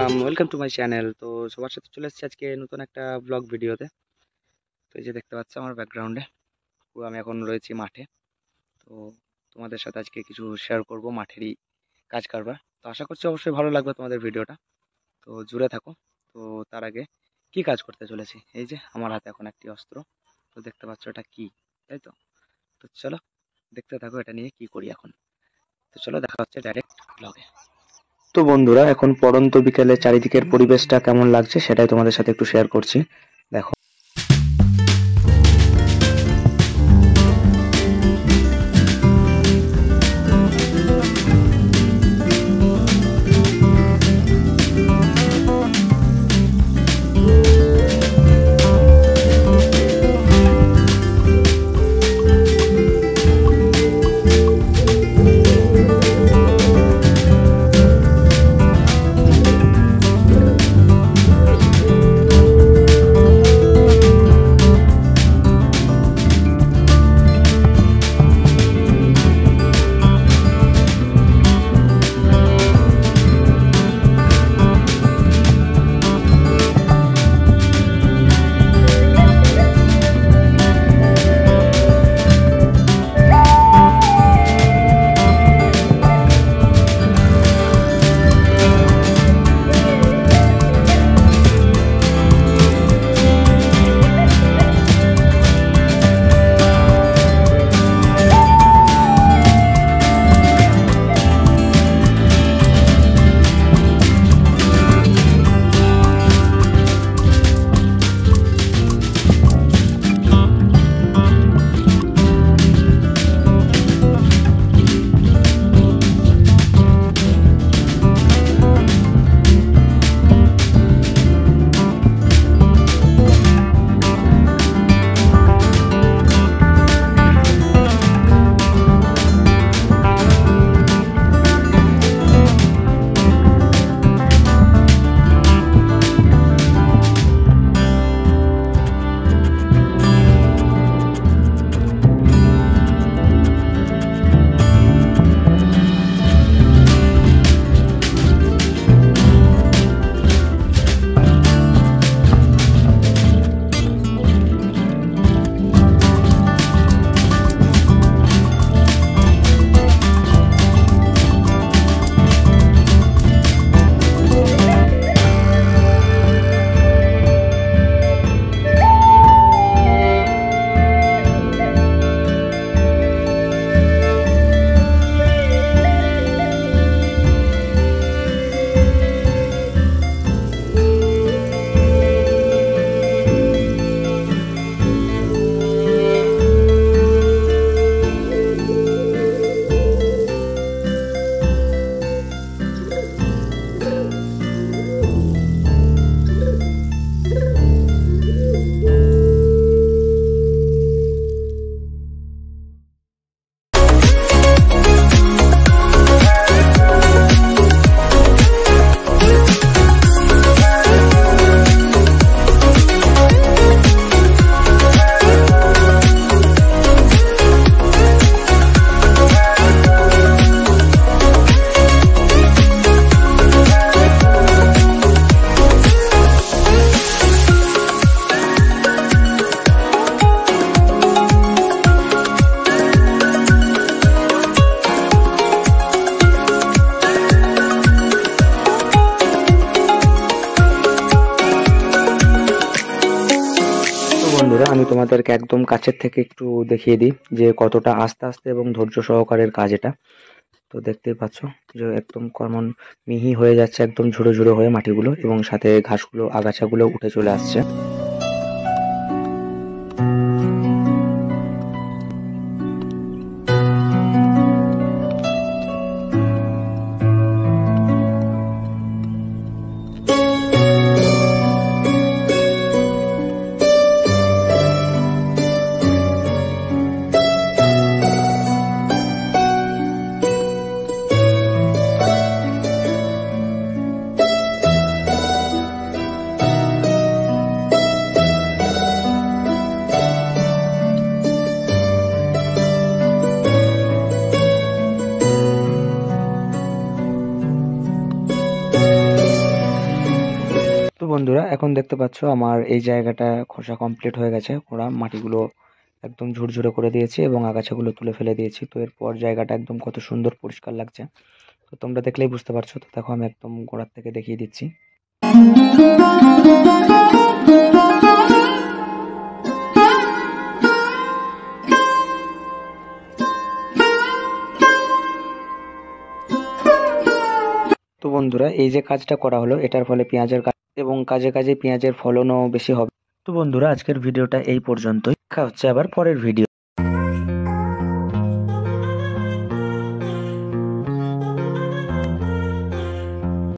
Welcome to my channel. তো সবার সাথে চলে এসেছি আজকে নতুন একটা ব্লগ ভিডিওতে। তো এই যে দেখতে পাচ্ছ আমার ব্যাকগ্রাউন্ডে, আমি এখন রয়েছি মাঠে। তো তোমাদের সাথে আজকে কিছু শেয়ার করব মাঠেরই কাজ কারবার। তো আশা করছি অবশ্যই ভালো লাগবে তোমাদের ভিডিওটা, তো জুড়ে থাকো। তো তার আগে কি কাজ করতে চলেছি, এই যে আমার হাতে এখন একটি অস্ত্র। তো দেখতে পাচ্ছ এটা কি, তাই তো? তো চলো দেখতে থাকো এটা নিয়ে কি করি এখন। তো চলো দেখা হচ্ছে ডাইরেক্ট ব্লগে। তো বন্ধুরা, এখন পড়ন্ত বিকেলে চারিদিকের পরিবেশটা কেমন লাগছে সেটাই তোমাদের সাথে একটু শেয়ার করছি। দেখো। বন্ধুরা, আমি তোমাদেরকে একদম কাছের থেকে একটু দেখিয়ে দিই যে কতটা আস্তে আস্তে এবং ধৈর্য সহকারের কাজ এটা। তো দেখতেই পাচ্ছ যে একদম কেমন মিহি হয়ে যাচ্ছে, একদম ঝুড়ো ঝুড়ো হয়ে মাটিগুলো, এবং সাথে ঘাসগুলো আগাছাগুলো উঠে চলে আসছে। বন্ধুরা এখন দেখতে পাচ্ছ আমার এই জায়গাটা খোসা কমপ্লিট হয়ে গেছে, ওরা মাটিগুলো একদম ঝুরঝুরে করে দিয়েছি এবং আগাছাগুলো তুলে ফেলে দিয়েছি। তো এরপর জায়গাটা একদম কত সুন্দর পরিষ্কার লাগছে, তো তোমরা দেখলেই বুঝতে পারছো। তো দেখো আমি একদম গোড়ার থেকে দেখিয়ে দিচ্ছি। তো বন্ধুরা এই যে কাজটা করা হলো, এটার ফলে পেঁয়াজের কাজ এবং কাজে কাজে পেঁয়াজের ফলনও বেশি হবে। তো বন্ধুরা আজকের ভিডিওটা এই পর্যন্তই, দেখা হচ্ছে আবার পরের ভিডিও।